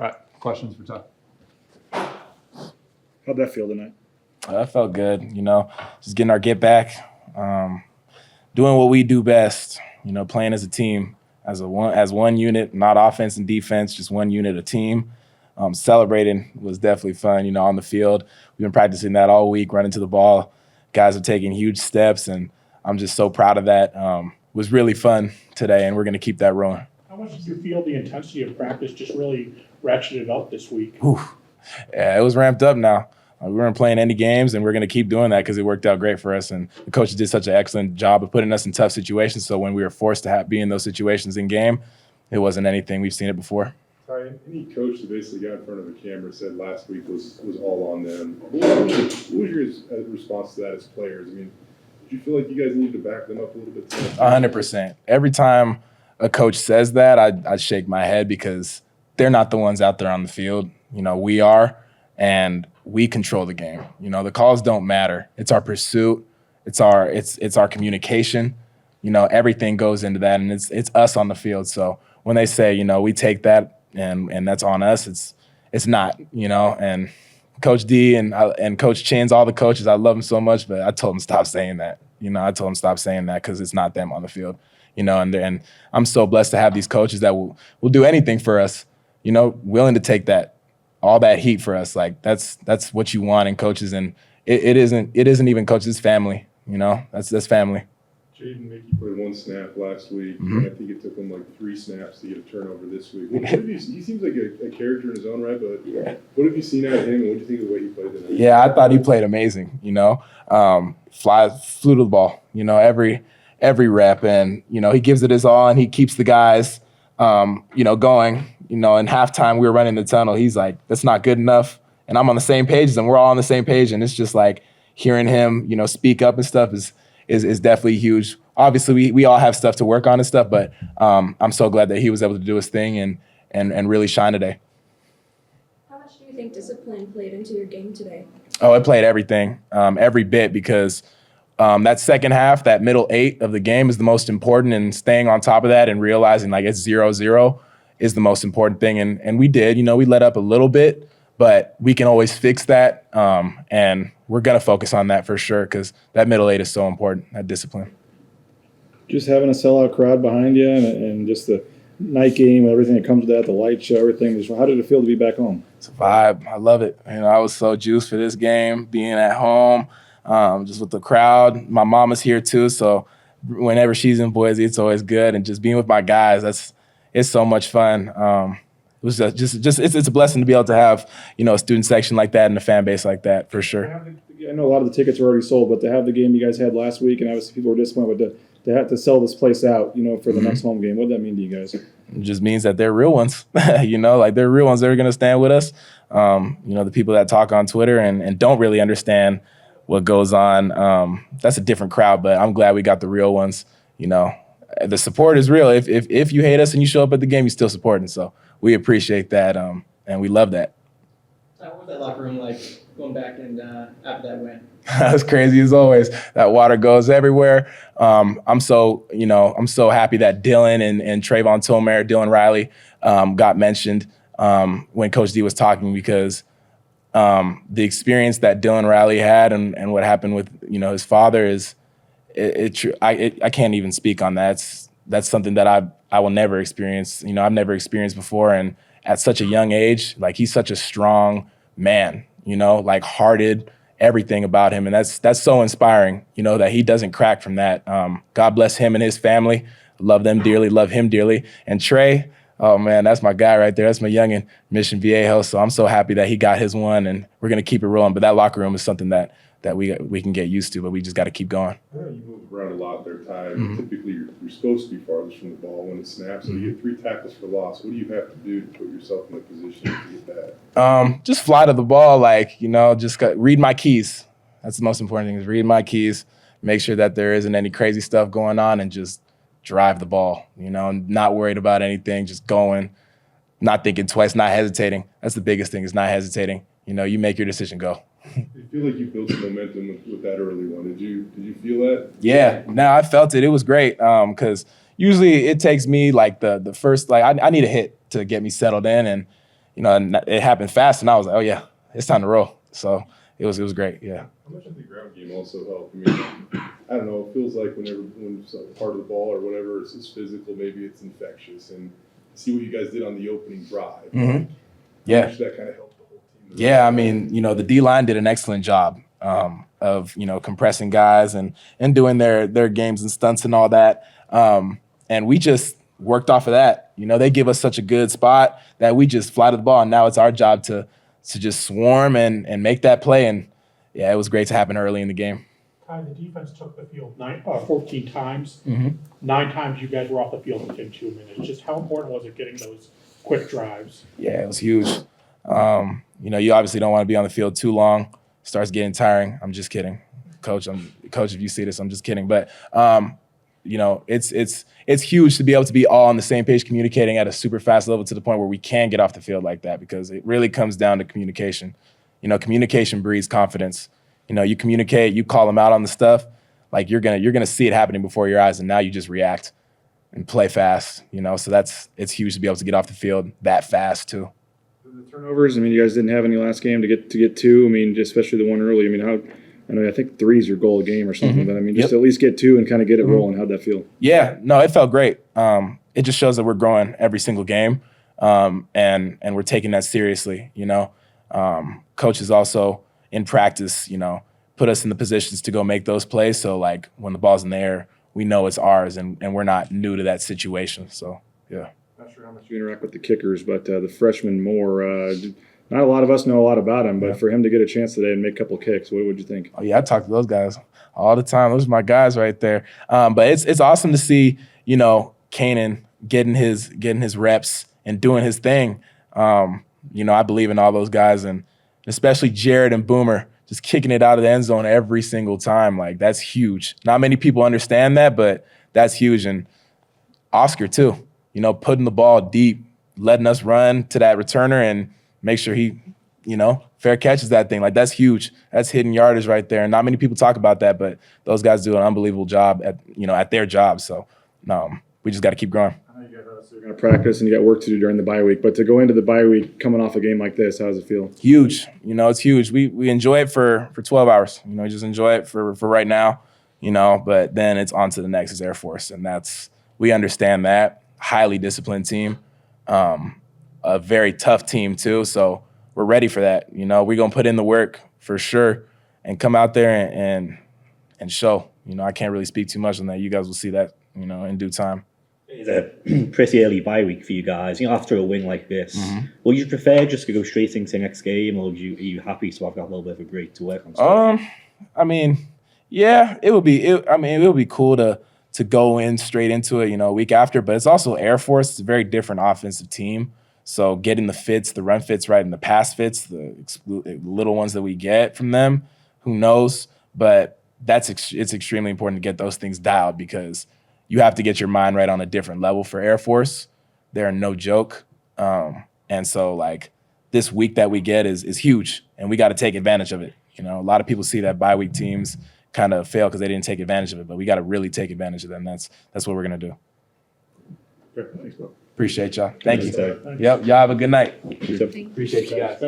All right, questions for Ty? How'd that feel tonight? That felt good, just getting our get back, doing what we do best, playing as a team, as one unit, not offense and defense, just one unit, a team. Celebrating was definitely fun, on the field. We've been practicing that all week, running to the ball. Guys are taking huge steps, and I'm just so proud of that. It was really fun today, and we're going to keep that rolling. How much did you feel the intensity of practice just really ratcheted up this week? Yeah, it was ramped up now. We weren't playing any games, and we're going to keep doing that because it worked out great for us. And the coaches did such an excellent job of putting us in tough situations. So when we were forced to be in those situations in game, it wasn't anything we've seen it before. Ty, any coach that basically got in front of a camera said last week was all on them. What was your response to that as players? I mean, did you feel like you guys needed to back them up a little bit? 100%. Every time a coach says that, I shake my head because they're not the ones out there on the field. We are, and we control the game. The calls don't matter. It's our pursuit. It's our communication. Everything goes into that, and it's us on the field. So when they say, we take that and that's on us, it's not. And Coach D and Coach Chin's, all the coaches, I love them so much, but I told them stop saying that. I told them stop saying that because it's not them on the field. And I'm so blessed to have these coaches that will do anything for us. Willing to take all that heat for us. Like that's what you want in coaches, and it isn't even coaches, it's family. That's family. Jaden Mickey played one snap last week, and I think it took him like 3 snaps to get a turnover this week. He seems like a character in his own right, but what have you seen out of him, and what do you think of the way he played tonight? Yeah, I thought he played amazing. Flew to the ball. Every rep, and he gives it his all, and he keeps the guys, going. In halftime, we were running the tunnel. He's like, that's not good enough. And I'm on the same page, and we're all on the same page. And it's just like hearing him, speak up and stuff is definitely huge. Obviously, we all have stuff to work on and stuff, but I'm so glad that he was able to do his thing and really shine today. How much do you think discipline played into your game today? Oh, it played everything, every bit, because that second half, that middle 8 of the game is the most important, and staying on top of that and realizing like it's 0-0 is the most important thing. And we did, we let up a little bit, but we can always fix that. And we're going to focus on that for sure, because that middle 8 is so important, that discipline. Just having a sellout crowd behind you and just the night game, everything that comes with that, the light show, everything. Just how did it feel to be back home? It's a vibe. I love it. I was so juiced for this game, being at home, just with the crowd. My mama's here too, so whenever she's in Boise, it's always good. And just being with my guys, it's so much fun. It was just it's a blessing to be able to have a student section like that and a fan base like that for sure. I know a lot of the tickets were already sold, but to have the game you guys had last week, and obviously people were disappointed, but to have to sell this place out, for the next home game, what does that mean to you guys? It just means that they're real ones, like they're real ones that are going to stand with us. The people that talk on Twitter and don't really understand what goes on, that's a different crowd, but I'm glad we got the real ones. The support is real. If you hate us and you show up at the game, you're still supporting. So we appreciate that, and we love that. What was that locker room like going back and after that win? That's crazy as always. That water goes everywhere. I'm so happy that Dylan and Trayvon Tomer, Dylan Riley, got mentioned when Coach D was talking, because the experience that Dylan Riley had and what happened with his father is I can't even speak on that. That's something that I will never experience. I've never experienced before, and at such a young age, like he's such a strong man. Like hearted, everything about him, and that's so inspiring. That he doesn't crack from that. God bless him and his family. Love them dearly. Love him dearly. And Trey, oh man, that's my guy right there. That's my youngin, Mission Viejo. So I'm so happy that he got his one, and we're gonna keep it rolling. But that locker room is something that we can get used to, but we just got to keep going. I know you move around a lot there, Ty. Typically, you're supposed to be farthest from the ball when it snaps. So you get 3 tackles for loss. What do you have to do to put yourself in a position to get that? Just fly to the ball, read my keys. That's the most important thing, is read my keys, make sure that there isn't any crazy stuff going on, and just drive the ball, not worried about anything, just going, not thinking twice, not hesitating. That's the biggest thing, is not hesitating. You make your decision, go. I feel like you built some momentum with that early one. Did you feel that? Yeah, no, I felt it. It was great, because usually it takes me like the first, like I need a hit to get me settled in, and and it happened fast, and I was like, oh yeah, it's time to roll. So it was great. Yeah. How much did the ground game also help? I mean, I don't know. It feels like when part of the ball or whatever is physical, maybe it's infectious. And see what you guys did on the opening drive. Mm-hmm. How much that kind of helped the whole team? Yeah, I mean, the D-line did an excellent job of, compressing guys and doing their games and stunts and all that. And we just worked off of that. They give us such a good spot that we just fly to the ball, and now it's our job to just swarm and make that play. And, yeah, it was great to happen early in the game. Ty, the defense took the field 14 times. Mm-hmm. 9 times you guys were off the field within 2 minutes. Just how important was it getting those quick drives? Yeah, it was huge. You obviously don't want to be on the field too long. Starts getting tiring. I'm just kidding. Coach, if you see this, I'm just kidding. But, it's huge to be able to be all on the same page, communicating at a super fast level to the point where we can get off the field like that, because it really comes down to communication. Communication breeds confidence. You communicate, you call them out on the stuff, like you're gonna see it happening before your eyes, and now you just react and play fast. So it's huge to be able to get off the field that fast too. The turnovers, I mean, you guys didn't have any last game to get 2. I mean, especially the one early. I mean, I think 3 is your goal a game or something, but I mean, just at least get 2 and kind of get it rolling. How'd that feel? Yeah, no, it felt great. It just shows that we're growing every single game, and we're taking that seriously. Coaches also in practice, put us in the positions to go make those plays. So like when the ball's in the air, we know it's ours, and we're not new to that situation. So yeah. Not sure how much you interact with the kickers, but the freshman Moore, not a lot of us know a lot about him, but for him to get a chance today and make a couple kicks, what would you think? Oh yeah, I talk to those guys all the time. Those are my guys right there. But it's awesome to see, Kanan getting his reps and doing his thing. I believe in all those guys, and especially Jared and Boomer just kicking it out of the end zone every single time. Like, that's huge. Not many people understand that, but that's huge. And Oscar too, putting the ball deep, letting us run to that returner and make sure he, fair catches that thing. Like, that's huge. That's hidden yardage right there. And not many people talk about that, but those guys do an unbelievable job at their job. So we just got to keep growing. I know you guys are going to practice and you got work to do during the bye week, but to go into the bye week coming off a game like this, how does it feel? Huge. It's huge. We enjoy it for 12 hours. Just enjoy it for right now, but then it's on to the next is Air Force. And we understand that. Highly disciplined team. A very tough team too, so we're ready for that. We're gonna put in the work for sure and come out there and show. I can't really speak too much on that. You guys will see that, in due time. It's a pretty early bye week for you guys. After a win like this, would you prefer just to go straight into the next game, or are you happy to have got a little bit of a break to work on stuff? I mean, yeah, it would be. It would be cool to go in straight into it, a week after. But it's also Air Force. It's a very different offensive team. So getting the run fits right, and the pass fits, the little ones that we get from them, who knows? But it's extremely important to get those things dialed, because you have to get your mind right on a different level for Air Force. They're no joke. And so, like, this week that we get is huge, and we got to take advantage of it. A lot of people see that bye week teams kind of fail because they didn't take advantage of it, but we got to really take advantage of them. That's what we're going to do. Great. Thanks, bro. Appreciate y'all. Thank you. Thanks. Yep. Y'all have a good night. Thank you. Appreciate you guys.